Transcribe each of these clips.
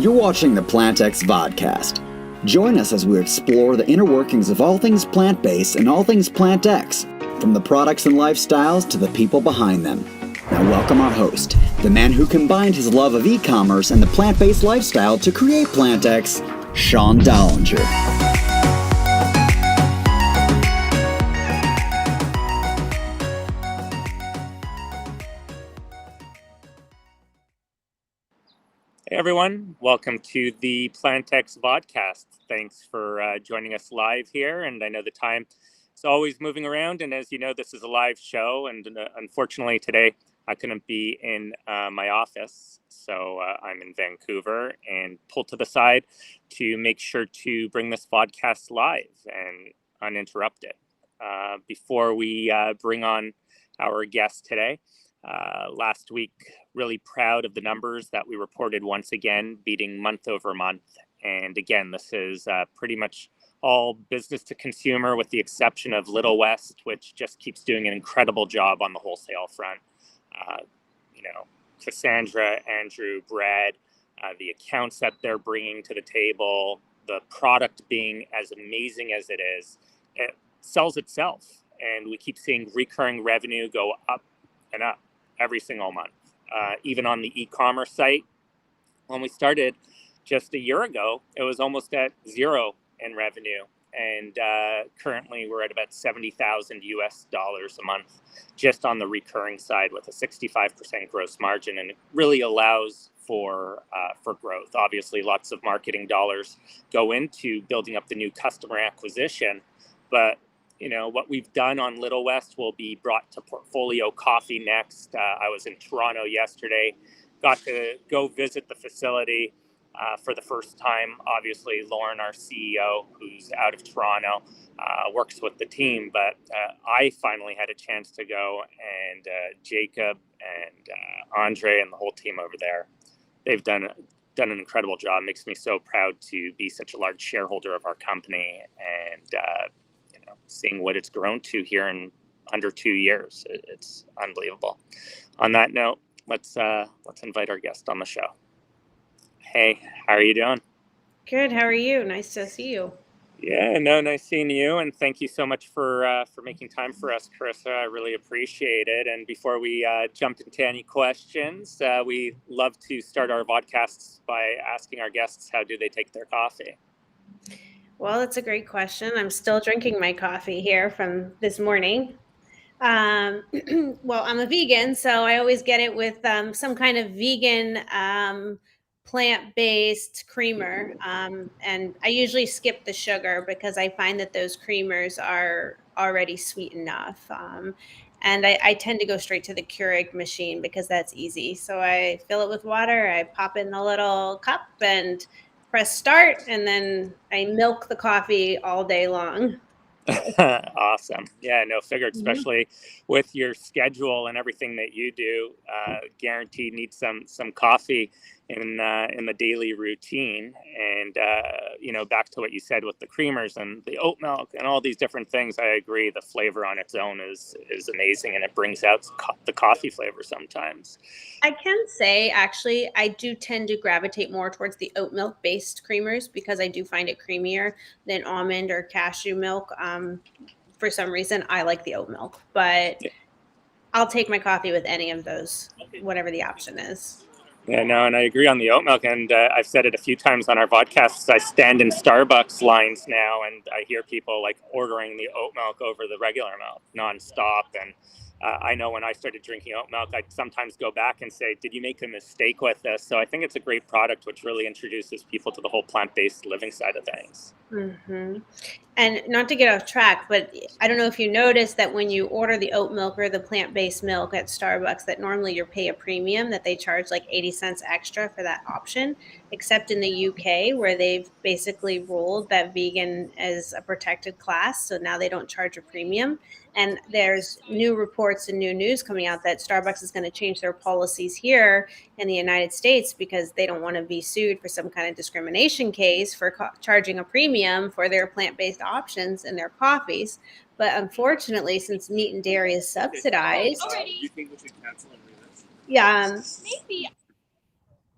You're watching the PlantX Vodcast. Join us as we explore the inner workings of all things plant-based and all things PlantX, from the products and lifestyles to the people behind them. Now welcome our host, the man who combined his love of e-commerce and the plant-based lifestyle to create PlantX, Dollinger. Hey everyone, welcome to the PlantX Vodcast. Thanks for joining us live here, and I know the time is always moving around, and as you know, this is a live show, and unfortunately today I couldn't be in my office, so I'm in Vancouver and pulled to the side to make sure to bring this podcast live and uninterrupted. Before we bring on our guest today, last week, really proud of the numbers that we reported once again, beating month over month. And again, this is pretty much all business to consumer with the exception of Little West, which just keeps doing an incredible job on the wholesale front. Cassandra, Andrew, Brad, the accounts that they're bringing to the table, the product being as amazing as it is, it sells itself. And we keep seeing recurring revenue go up and up every single month. Even on the e-commerce site, when we started just a year ago, it was almost at zero in revenue. And currently we're at about $70,000 a month just on the recurring side with a 65% gross margin. And it really allows for growth. Obviously, lots of marketing dollars go into building up the new customer acquisition, but what we've done on Little West will be brought to Portfolio Coffee next. I was in Toronto yesterday, got to go visit the facility for the first time. Obviously, Lauren, our CEO, who's out of Toronto, works with the team, but I finally had a chance to go, and Jacob and Andre and the whole team over there, they've done an incredible job. It makes me so proud to be such a large shareholder of our company, and seeing what it's grown to here in under 2 years. It's unbelievable. On that note, let's invite our guest on the show. Hey, how are you doing? Good. How are you? Nice to see you. Yeah, no, nice seeing you, and thank you so much for making time for us, Carissa. I really appreciate it. And before we jump into any questions, we love to start our podcasts by asking our guests, how do they take their coffee? Well, it's a great question. I'm still drinking my coffee here from this morning. Well, I'm a vegan, so I always get it with some kind of vegan plant-based creamer. And I usually skip the sugar because I find that those creamers are already sweet enough. And I tend to go straight to the Keurig machine because that's easy. So I fill it with water, I pop in the little cup and press start, and then I milk the coffee all day long. Awesome. Yeah, no, figured, especially with your schedule and everything that you do, guaranteed need some coffee in the daily routine. And back to what you said with the creamers and the oat milk and all these different things, I agree. The flavor on its own is amazing, and it brings out the coffee flavor sometimes. I can say, actually, I do tend to gravitate more towards the oat milk based creamers because I do find it creamier than almond or cashew milk. For some reason, I like the oat milk, but I'll take my coffee with any of those, whatever the option is. Yeah, no, and I agree on the oat milk, and I've said it a few times on our podcasts. I stand in Starbucks lines now, and I hear people like ordering the oat milk over the regular milk nonstop. And I know when I started drinking oat milk, I'd sometimes go back and say, did you make a mistake with this? So I think it's a great product, which really introduces people to the whole plant-based living side of things. Mm-hmm. And not to get off track, but I don't know if you noticed that when you order the oat milk or the plant-based milk at Starbucks, that normally you pay a premium, that they charge like 80 cents extra for that option, except in the UK where they've basically ruled that vegan is a protected class. So now they don't charge a premium. And there's new reports and new news coming out that Starbucks is going to change their policies here in the United States because they don't want to be sued for some kind of discrimination case for charging a premium for their plant-based options in their coffees. But unfortunately, since meat and dairy is subsidized, You think we should cancel and read this? yeah,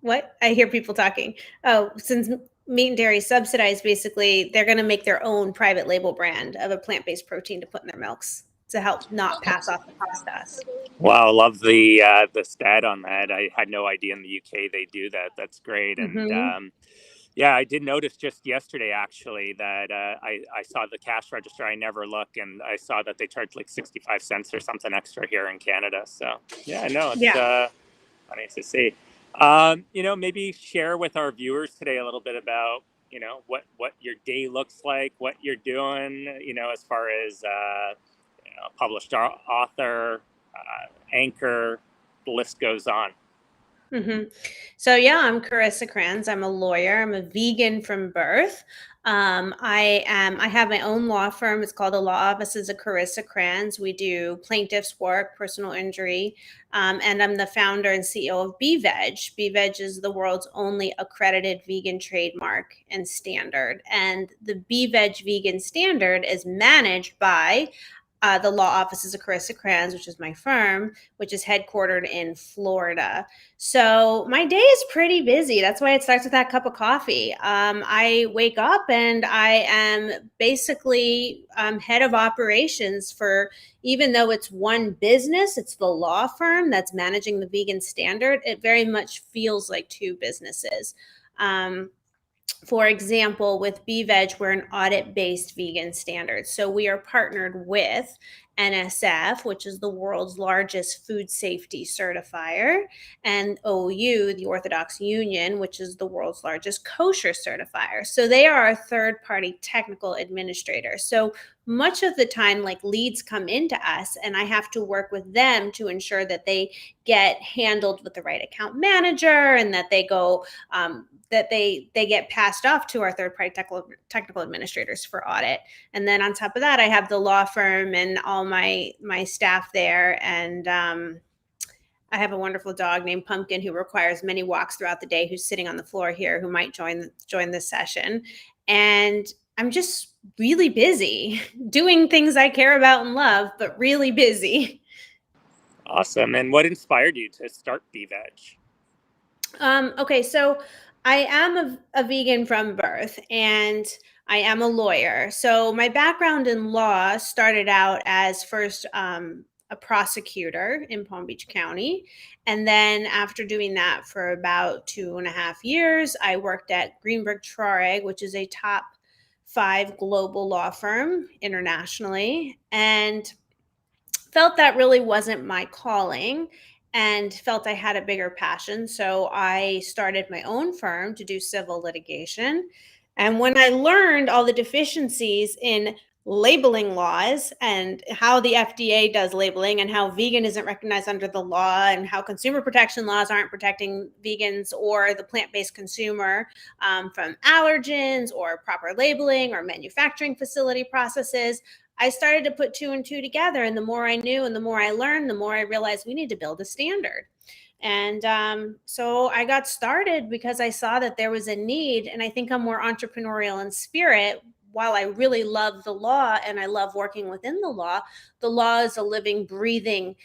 What? I hear people talking. Oh, since meat and dairy is subsidized, basically, they're going to make their own private label brand of a plant-based protein to put in their milks to help not pass off the cost to us. Wow, love the stat on that. I had no idea in the UK they do that. That's great. And yeah, I did notice just yesterday actually that I saw the cash register. I never look, and I saw that they charged like 65 cents or something extra here in Canada. So yeah, no, it's funny to see. Maybe share with our viewers today a little bit about what your day looks like, what you're doing. As far as published author, anchor, the list goes on. So yeah, I'm Carissa Kranz. I'm a lawyer. I'm a vegan from birth. I have my own law firm. It's called the Law Offices of Carissa Kranz. We do plaintiff's work, personal injury, and I'm the founder and CEO of BeVeg. BeVeg is the world's only accredited vegan trademark and standard. And the BeVeg vegan standard is managed by the Law Offices of Carissa Kranz, which is my firm, which is headquartered in Florida. So my day is pretty busy. That's why it starts with that cup of coffee. I wake up and I am basically head of operations for, even though it's one business, it's the law firm that's managing the vegan standard. It very much feels like two businesses. For example, with BeVeg, we're an audit-based vegan standard. So we are partnered with NSF, which is the world's largest food safety certifier, and OU, the Orthodox Union, which is the world's largest kosher certifier. So they are a third-party technical administrator. So much of the time, like, leads come into us, and I have to work with them to ensure that they get handled with the right account manager, and that they go that they get passed off to our third-party technical administrators for audit. And then on top of that, I have the law firm and all my staff there. And I have a wonderful dog named Pumpkin who requires many walks throughout the day, who's sitting on the floor here, who might join this session. And I'm just really busy doing things I care about and love, but really busy. Awesome. And what inspired you to start BeVeg? Okay, so I am a vegan from birth, and I am a lawyer. So my background in law started out as first a prosecutor in Palm Beach County. And then after doing that for about 2.5 years, I worked at Greenberg Traurig, which is a top 5 global law firm internationally, and felt that really wasn't my calling, and felt I had a bigger passion. So I started my own firm to do civil litigation. And when I learned all the deficiencies in labeling laws and how the FDA does labeling and how vegan isn't recognized under the law and how consumer protection laws aren't protecting vegans or the plant-based consumer from allergens or proper labeling or manufacturing facility processes, I started to put 2 and 2 together. And the more I knew and the more I learned, the more I realized we need to build a standard. And so I got started because I saw that there was a need. And I think I'm more entrepreneurial in spirit. While I really love the law and I love working within the law is a living, breathing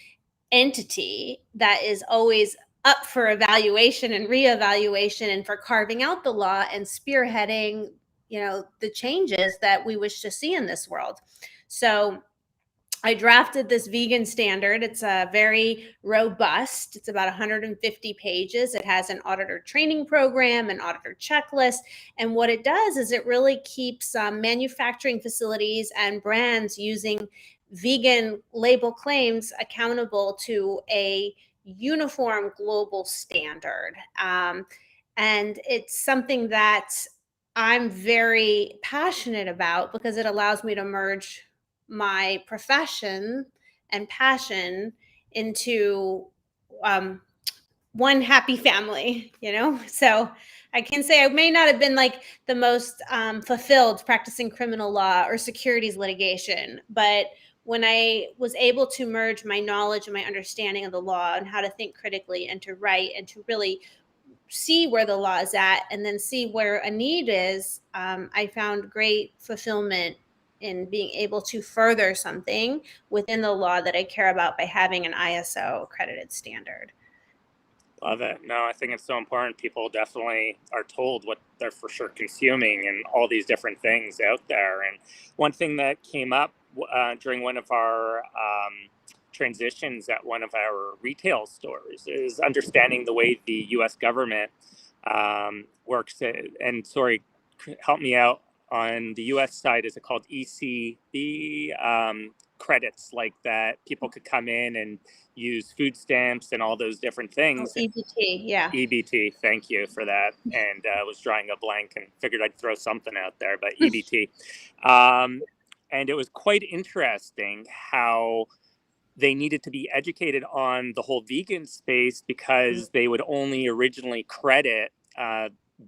entity that is always up for evaluation and reevaluation and for carving out the law and spearheading, the changes that we wish to see in this world. So I drafted this vegan standard. It's very robust. It's about 150 pages. It has an auditor training program, an auditor checklist. And what it does is it really keeps manufacturing facilities and brands using vegan label claims accountable to a uniform global standard. And it's something that I'm very passionate about because it allows me to merge my profession and passion into one happy family, So I can say I may not have been like the most fulfilled practicing criminal law or securities litigation, but when I was able to merge my knowledge and my understanding of the law and how to think critically and to write and to really see where the law is at and then see where a need is, I found great fulfillment in being able to further something within the law that I care about by having an ISO accredited standard. Love it. No, I think it's so important. People definitely are told what they're for sure consuming and all these different things out there. And one thing that came up during one of our transitions at one of our retail stores is understanding the way the U.S. government works. And sorry, help me out. On the U.S. side, is it called ECB credits, like that people could come in and use food stamps and all those different things? EBT, yeah. EBT, thank you for that. And was drawing a blank and figured I'd throw something out there, but EBT. And it was quite interesting how they needed to be educated on the whole vegan space because they would only originally credit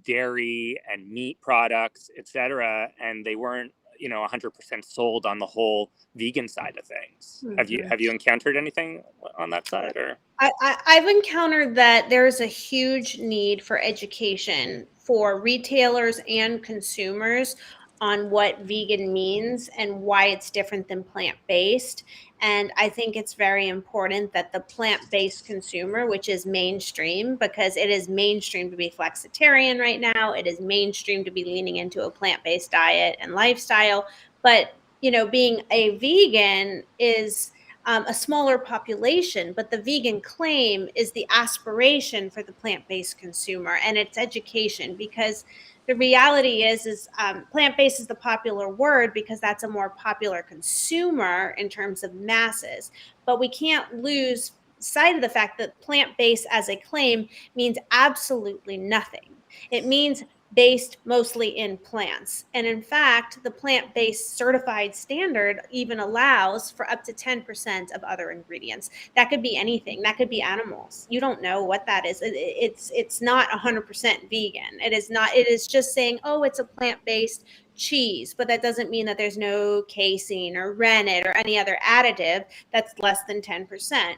dairy and meat products, etc., and they weren't 100% sold on the whole vegan side of things. Have you encountered anything on that side? Or I've encountered that there's a huge need for education for retailers and consumers on what vegan means and why it's different than plant-based. And I think it's very important that the plant-based consumer, which is mainstream, because it is mainstream to be flexitarian right now, it is mainstream to be leaning into a plant-based diet and lifestyle. But, being a vegan is a smaller population, but the vegan claim is the aspiration for the plant-based consumer, and it's education, because the reality is plant-based is the popular word because that's a more popular consumer in terms of masses. But we can't lose sight of the fact that plant-based as a claim means absolutely nothing. It means based mostly in plants. And in fact, the plant-based certified standard even allows for up to 10% of other ingredients. That could be anything. That could be animals. You don't know what that is. It's not 100% vegan. It is not. It is just saying, oh, it's a plant-based cheese, but that doesn't mean that there's no casein or rennet or any other additive that's less than 10%.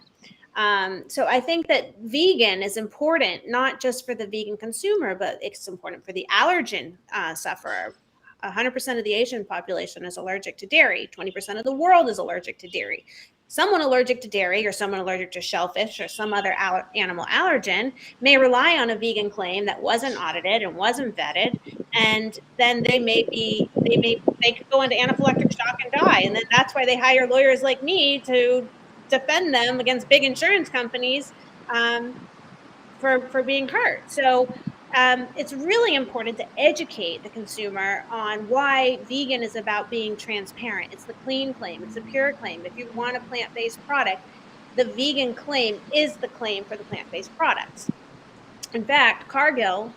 So I think that vegan is important, not just for the vegan consumer, but it's important for the allergen sufferer. 100% of the Asian population is allergic to dairy. 20% of the world is allergic to dairy. Someone allergic to dairy or someone allergic to shellfish or some other animal allergen may rely on a vegan claim that wasn't audited and wasn't vetted. And then they could go into anaphylactic shock and die. And then that's why they hire lawyers like me to defend them against big insurance companies for being hurt. So it's really important to educate the consumer on why vegan is about being transparent. It's the clean claim. It's the pure claim. If you want a plant-based product, the vegan claim is the claim for the plant-based products. In fact, Cargill,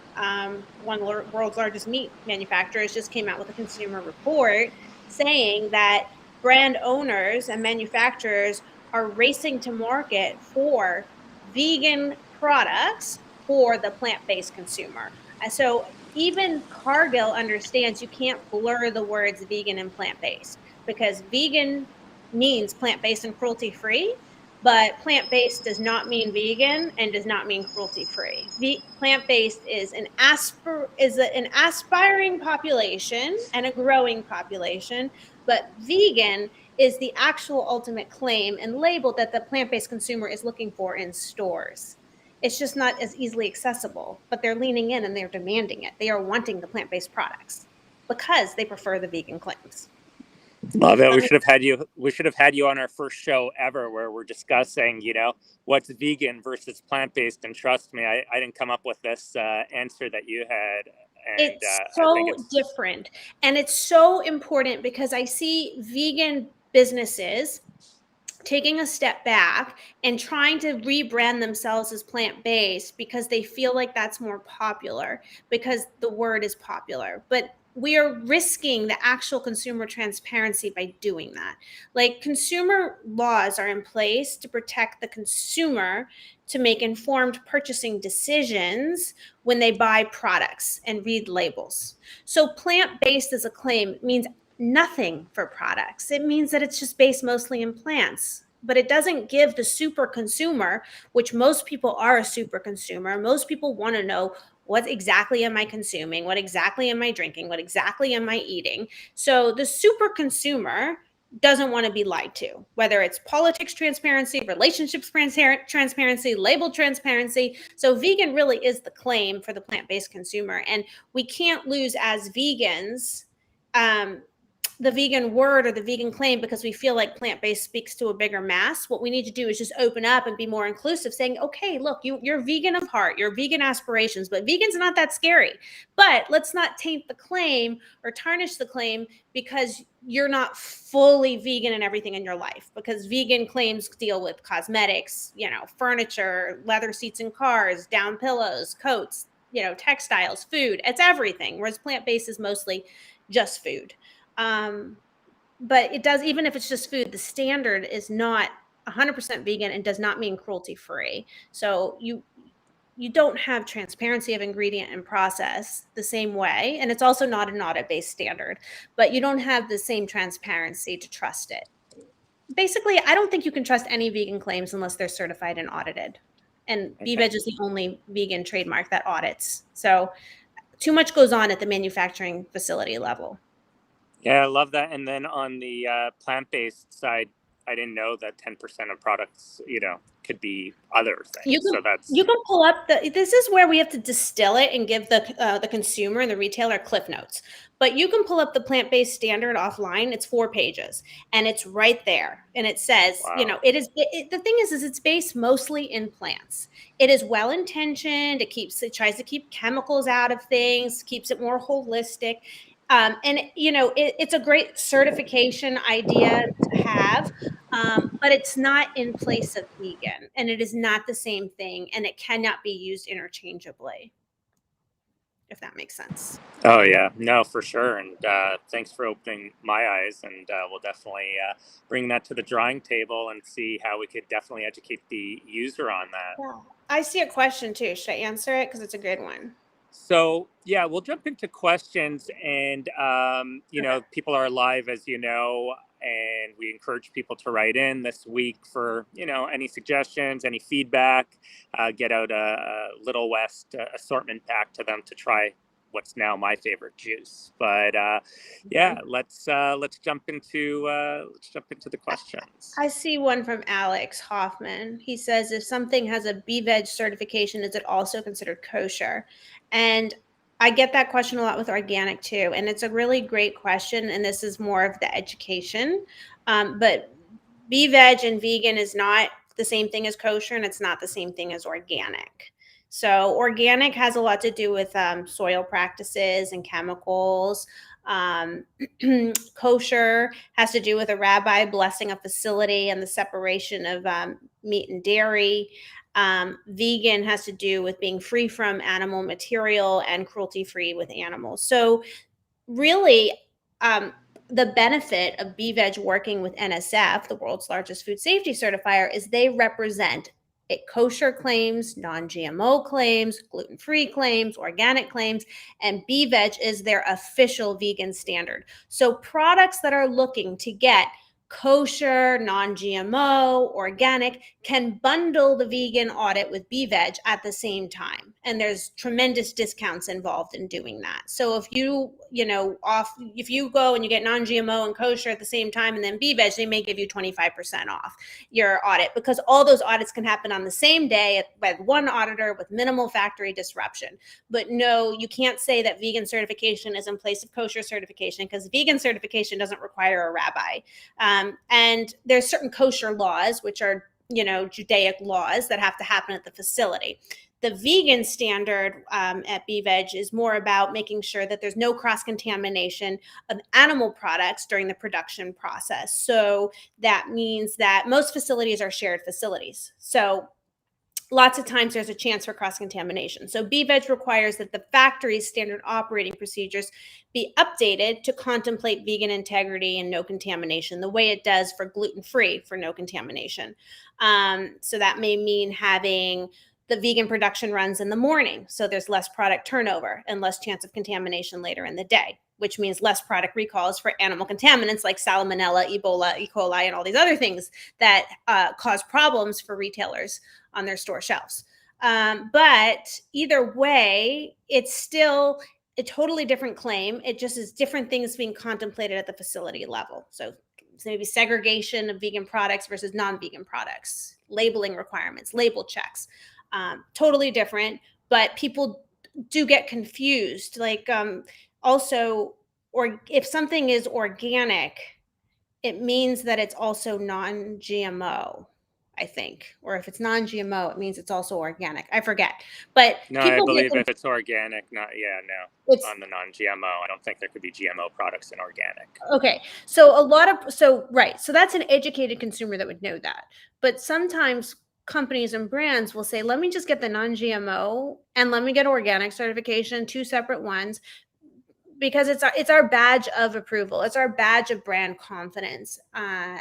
one of the world's largest meat manufacturers, just came out with a consumer report saying that brand owners and manufacturers are racing to market for vegan products for the plant-based consumer. And so even Cargill understands you can't blur the words vegan and plant-based, because vegan means plant-based and cruelty-free, but plant-based does not mean vegan and does not mean cruelty-free. Plant-based is an aspiring population and a growing population, but vegan is the actual ultimate claim and label that the plant-based consumer is looking for in stores. It's just not as easily accessible, but they're leaning in and they're demanding it. They are wanting the plant-based products because they prefer the vegan claims. Love it. We should have had you on our first show ever, where we're discussing, what's vegan versus plant-based. And trust me, I didn't come up with this answer that you had. And, it's so different. And it's so important because I see vegan businesses taking a step back and trying to rebrand themselves as plant-based because they feel like that's more popular, because the word is popular. But we are risking the actual consumer transparency by doing that. Like, consumer laws are in place to protect the consumer to make informed purchasing decisions when they buy products and read labels. So plant-based as a claim means nothing for products. It means that it's just based mostly in plants, but it doesn't give the super consumer, which most people are a super consumer. Most people want to know, what exactly am I consuming? What exactly am I drinking? What exactly am I eating? So the super consumer doesn't want to be lied to, whether it's politics transparency, relationships transparency, label transparency. So vegan really is the claim for the plant-based consumer. And we can't lose as vegans the vegan word or the vegan claim because we feel like plant-based speaks to a bigger mass. What we need to do is just open up and be more inclusive, saying, okay, look, you're vegan of heart, you're vegan aspirations, but vegan's not that scary. But let's not taint the claim or tarnish the claim because you're not fully vegan in everything in your life, because vegan claims deal with cosmetics, furniture, leather seats in cars, down pillows, coats, textiles, food, it's everything. Whereas plant-based is mostly just food. But it does, even if it's just food, the standard is not 100% vegan and does not mean cruelty free. So you don't have transparency of ingredient and process the same way. And it's also not an audit-based standard, but you don't have the same transparency to trust it. Basically, I don't think you can trust any vegan claims unless they're certified and audited. And BeVeg is the only vegan trademark that audits. So too much goes on at the manufacturing facility level. Yeah, I love that. And then on the plant-based side, I didn't know that 10% of products, could be other things. You can pull up this is where we have to distill it and give the consumer and the retailer cliff notes. But you can pull up the plant-based standard offline. It's 4 pages and it's right there. And it says, Wow. The thing is it's based mostly in plants. It is well-intentioned. It tries to keep chemicals out of things, keeps it more holistic. And it's a great certification idea to have, but it's not in place of vegan, and it is not the same thing, and it cannot be used interchangeably, if that makes sense. Oh yeah, no, for sure. And thanks for opening my eyes, and we'll definitely bring that to the drawing table and see how we could definitely educate the user on that. Yeah. I see a question too. Should I answer it? Because it's a good one. So yeah, we'll jump into questions, and people are live, as you know, and we encourage people to write in this week for any suggestions, any feedback. Get out a Little West assortment pack to them to try what's now my favorite juice. But let's jump into the questions. I see one from Alex Hoffman. He says, if something has a BeVeg certification, is it also considered kosher? And I get that question a lot with organic too. And it's a really great question. And this is more of the education. But BeVeg and vegan is not the same thing as kosher, and it's not the same thing as organic. So organic has a lot to do with soil practices and chemicals. Kosher has to do with a rabbi blessing a facility and the separation of meat and dairy. Vegan has to do with being free from animal material and cruelty-free with animals. So really, the benefit of BeVeg working with NSF, the world's largest food safety certifier, is they represent kosher claims, non-GMO claims, gluten-free claims, organic claims, and BeVeg is their official vegan standard. So products that are looking to get kosher, non-GMO, organic can bundle the vegan audit with BeVeg at the same time. And there's tremendous discounts involved in doing that. So if you go and you get non-GMO and kosher at the same time and then BeVeg, they may give you 25% off your audit, because all those audits can happen on the same day by one auditor with minimal factory disruption. But no, you can't say that vegan certification is in place of kosher certification, because vegan certification doesn't require a rabbi. And there's certain kosher laws, which are, Judaic laws that have to happen at the facility. The vegan standard at BeVeg is more about making sure that there's no cross-contamination of animal products during the production process. So that means that most facilities are shared facilities. So lots of times there's a chance for cross-contamination. So BeVeg requires that the factory's standard operating procedures be updated to contemplate vegan integrity and no contamination, the way it does for gluten-free for no contamination. So that may mean having the vegan production runs in the morning, so there's less product turnover and less chance of contamination later in the day, which means less product recalls for animal contaminants like salmonella, Ebola, E. coli, and all these other things that cause problems for retailers on their store shelves. But either way, it's still a totally different claim. It just is different things being contemplated at the facility level. So maybe segregation of vegan products versus non-vegan products, labeling requirements, label checks, totally different. But people do get confused. Like also, or if something is organic, it means that it's also non-GMO, I think. Or if it's non-GMO, it means it's also organic. I forget. But No, I people believe get if it's organic, not, yeah, no. it's On the non-GMO, I don't think there could be GMO products in organic. okay. Right. So that's an educated consumer that would know that. But sometimes companies and brands will say, let me just get the non-GMO and let me get organic certification, two separate ones, because it's our badge of approval. It's our badge of brand confidence, and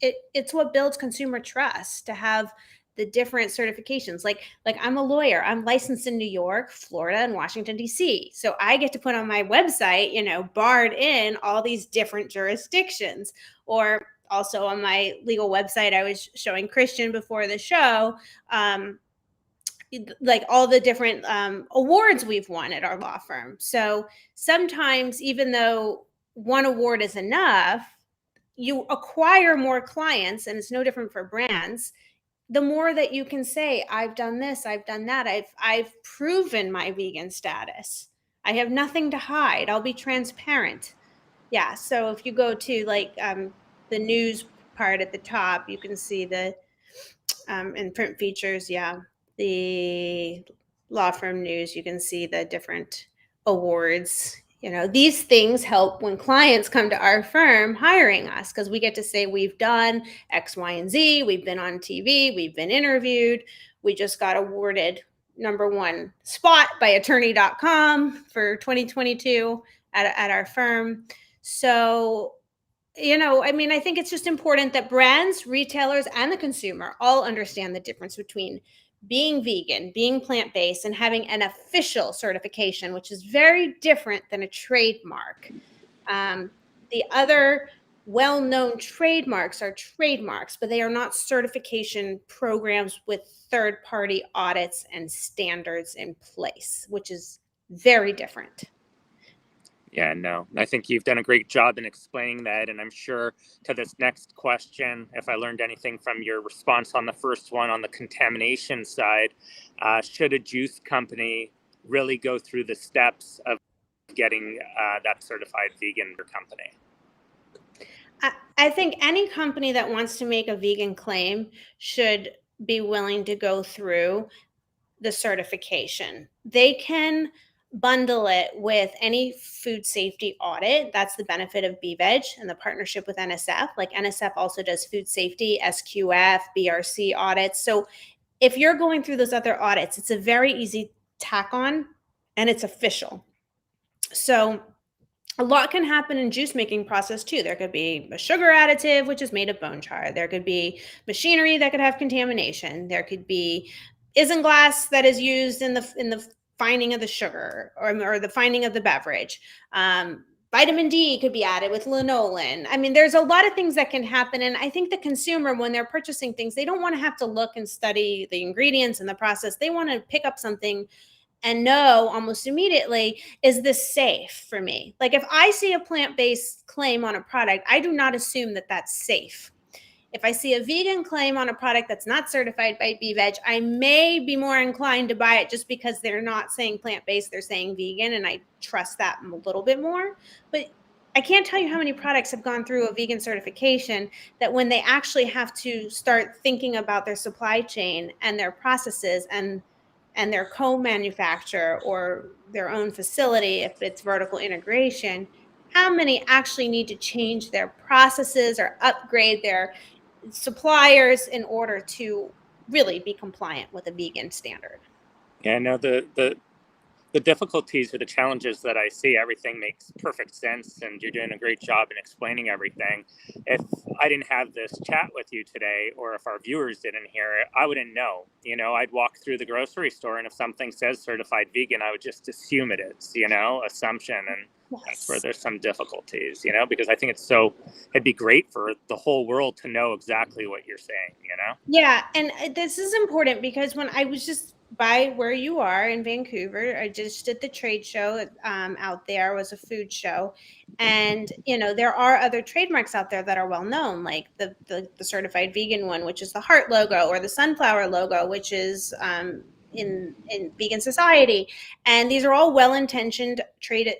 it's what builds consumer trust to have the different certifications. Like I'm a lawyer. I'm licensed in New York, Florida, and Washington D.C. So I get to put on my website, barred in all these different jurisdictions. Or also on my legal website, I was showing Christian before the show. Like all the different awards we've won at our law firm. So sometimes, even though one award is enough, you acquire more clients, and it's no different for brands. The more that you can say, I've done this, I've done that, I've proven my vegan status. I have nothing to hide. I'll be transparent. Yeah. So if you go to the news part at the top, you can see the in print features, yeah, the law firm news, you can see the different awards. These things help when clients come to our firm hiring us, because we get to say we've done X, Y, and Z. We've been on TV. We've been interviewed. We just got awarded #1 spot by attorney.com for 2022 at our firm. So I think it's just important that brands, retailers, and the consumer all understand the difference between being vegan, being plant-based, and having an official certification, which is very different than a trademark. The other well-known trademarks are trademarks, but they are not certification programs with third-party audits and standards in place, which is very different. Yeah, no, I think you've done a great job in explaining that. And I'm sure to this next question, if I learned anything from your response on the first one on the contamination side, should a juice company really go through the steps of getting that certified vegan company? I think any company that wants to make a vegan claim should be willing to go through the certification. They can bundle it with any food safety audit. That's the benefit of BeVeg and the partnership with NSF. Like NSF also does food safety, SQF, BRC audits. So if you're going through those other audits, it's a very easy tack on, and it's official. So a lot can happen in juice making process too. There could be a sugar additive, which is made of bone char. There could be machinery that could have contamination. There could be isinglass that is used in the finding of the sugar or the finding of the beverage. Vitamin D could be added with lanolin. I mean, there's a lot of things that can happen. And I think the consumer, when they're purchasing things, they don't want to have to look and study the ingredients and the process. They want to pick up something and know almost immediately, is this safe for me? Like if I see a plant-based claim on a product, I do not assume that that's safe. If I see a vegan claim on a product that's not certified by BeVeg, I may be more inclined to buy it just because they're not saying plant-based, they're saying vegan, and I trust that a little bit more. But I can't tell you how many products have gone through a vegan certification that when they actually have to start thinking about their supply chain and their processes and their co-manufacturer or their own facility, if it's vertical integration, how many actually need to change their processes or upgrade their suppliers in order to really be compliant with a vegan standard? Yeah, no, the difficulties or the challenges that I see, everything makes perfect sense, and you're doing a great job in explaining everything. If I didn't have this chat with you today, or if our viewers didn't hear it, I wouldn't know. I'd walk through the grocery store, and if something says certified vegan, I would just assume it is, assumption. And that's where there's some difficulties, because I think it'd be great for the whole world to know exactly what you're saying, Yeah. And this is important because when I was just by where you are in Vancouver. I just did the trade show out there. It was a food show. And, there are other trademarks out there that are well known, like the certified vegan one, which is the heart logo, or the sunflower logo, which is in vegan society. And these are all well-intentioned trade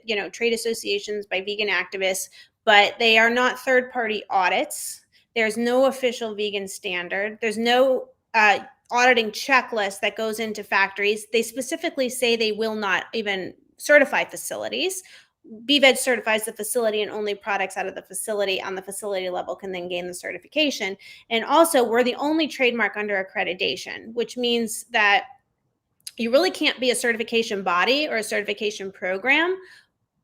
associations by vegan activists, but they are not third-party audits. There's no official vegan standard. There's no auditing checklist that goes into factories. They specifically say they will not even certify facilities. BeVeg certifies the facility, and only products out of the facility on the facility level can then gain the certification. And also, we're the only trademark under accreditation, which means that you really can't be a certification body or a certification program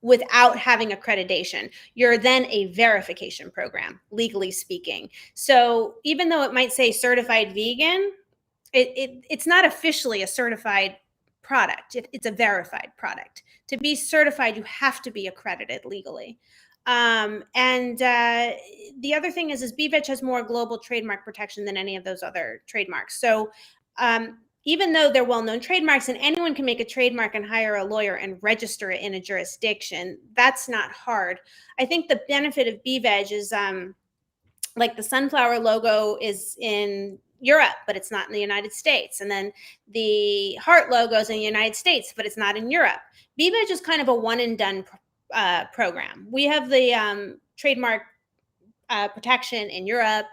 without having accreditation. You're then a verification program, legally speaking. So even though it might say certified vegan, it's not officially a certified product. It's a verified product. To be certified, you have to be accredited legally. And the other thing is BeVeg has more global trademark protection than any of those other trademarks. So even though they're well-known trademarks and anyone can make a trademark and hire a lawyer and register it in a jurisdiction, that's not hard. I think the benefit of BeVeg is like the sunflower logo is in Europe, but it's not in the United States. And then the heart logo is in the United States, but it's not in Europe. BeVeg is kind of a one and done program. We have the trademark protection in Europe,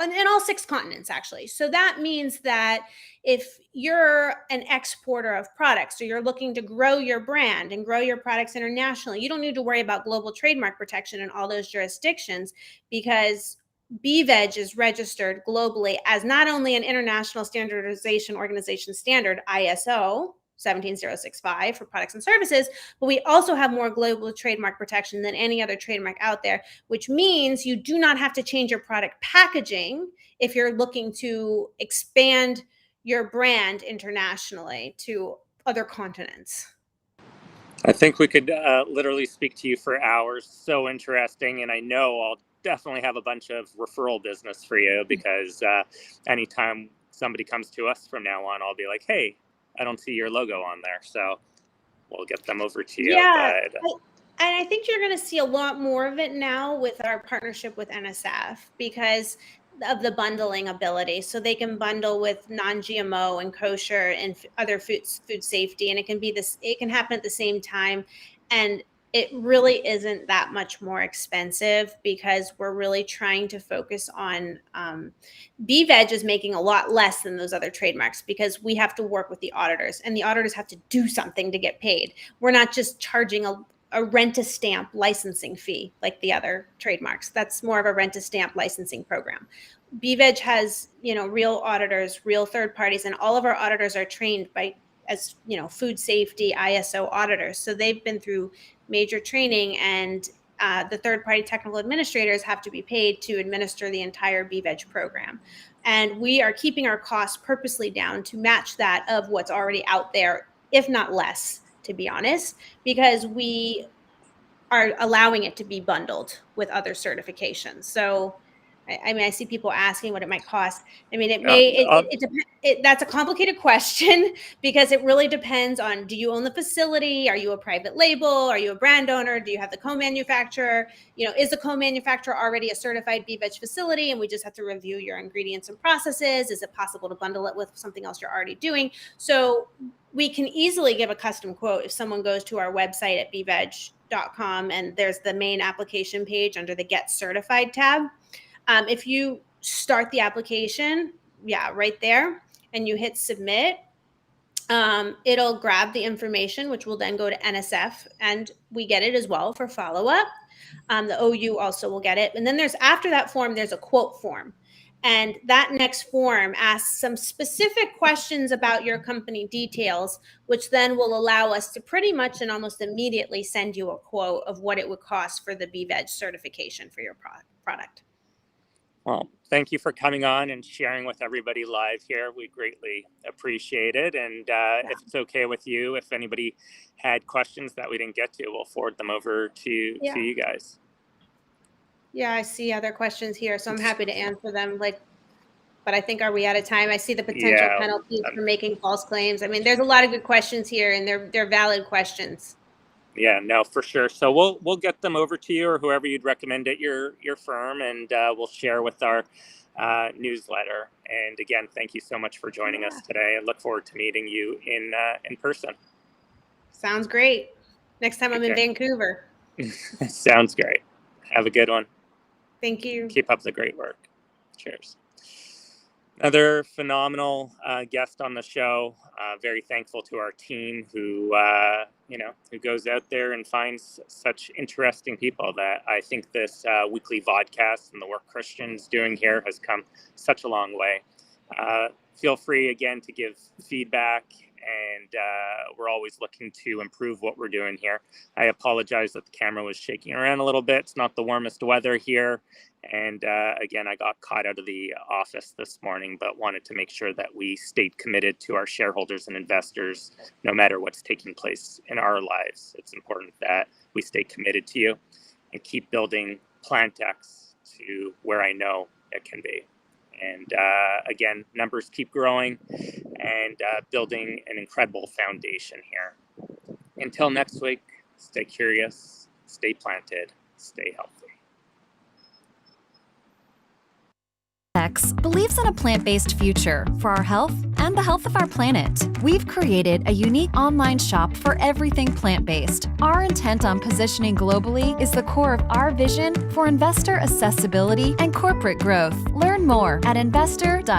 in all 6 continents, actually. So that means that if you're an exporter of products, or you're looking to grow your brand and grow your products internationally, you don't need to worry about global trademark protection in all those jurisdictions, because BeVeg is registered globally as not only an International Standardization Organization standard, ISO 17065 for products and services, but we also have more global trademark protection than any other trademark out there, which means you do not have to change your product packaging if you're looking to expand your brand internationally to other continents. I think we could literally speak to you for hours. So interesting. And I know I'll definitely have a bunch of referral business for you, because anytime somebody comes to us from now on, I'll be like, hey, I don't see your logo on there. So we'll get them over to you. Yeah. But, and I think you're going to see a lot more of it now with our partnership with NSF, because of the bundling ability. So they can bundle with non-GMO and kosher and other food safety. And it can happen at the same time. And it really isn't that much more expensive, because we're really trying to focus on BeVeg is making a lot less than those other trademarks, because we have to work with the auditors, and the auditors have to do something to get paid. We're not just charging a rent-a-stamp licensing fee like the other trademarks. That's more of a rent-a-stamp licensing program. BeVeg has, real auditors, real third parties, and all of our auditors are trained as food safety ISO auditors. So they've been through major training, and the third-party technical administrators have to be paid to administer the entire BeVeg program. And we are keeping our costs purposely down to match that of what's already out there, if not less, to be honest, because we are allowing it to be bundled with other certifications. So, I see people asking what it might cost. I mean, that's a complicated question, because it really depends on, do you own the facility? Are you a private label? Are you a brand owner? Do you have the co-manufacturer? Is the co-manufacturer already a certified BeVeg facility and we just have to review your ingredients and processes? Is it possible to bundle it with something else you're already doing? So we can easily give a custom quote if someone goes to our website at beveg.com, and there's the main application page under the Get Certified tab. If you start the application, right there, and you hit submit, it'll grab the information, which will then go to NSF, and we get it as well for follow-up. The OU also will get it. And then after that form, there's a quote form. And that next form asks some specific questions about your company details, which then will allow us to pretty much and almost immediately send you a quote of what it would cost for the BeVeg certification for your product. Well, thank you for coming on and sharing with everybody live here. We greatly appreciate it. And if it's okay with you, if anybody had questions that we didn't get to, we'll forward them over to you guys. Yeah, I see other questions here, so I'm happy to answer them. But I think, are we out of time? I see the potential Yeah. penalties for making false claims. I mean, there's a lot of good questions here, and they're valid questions. Yeah, no, for sure. So we'll get them over to you or whoever you'd recommend at your firm, and we'll share with our newsletter. And again, thank you so much for joining us today. I look forward to meeting you in person. Sounds great. Next time I'm in Vancouver. Sounds great. Have a good one. Thank you. Keep up the great work. Cheers. Another phenomenal guest on the show. Very thankful to our team who goes out there and finds such interesting people. That I think this weekly vodcast and the work Christian's doing here has come such a long way. Feel free again to give feedback, and we're always looking to improve what we're doing here. I apologize that the camera was shaking around a little bit. It's not the warmest weather here. And again, I got caught out of the office this morning, but wanted to make sure that we stayed committed to our shareholders and investors, no matter what's taking place in our lives. It's important that we stay committed to you and keep building PlantX to where I know it can be. And again, numbers keep growing and building an incredible foundation here. Until next week, stay curious, stay planted, stay healthy. X believes in a plant-based future for our health and the health of our planet. We've created a unique online shop for everything plant-based. Our intent on positioning globally is the core of our vision for investor accessibility and corporate growth. Learn more at investor.com.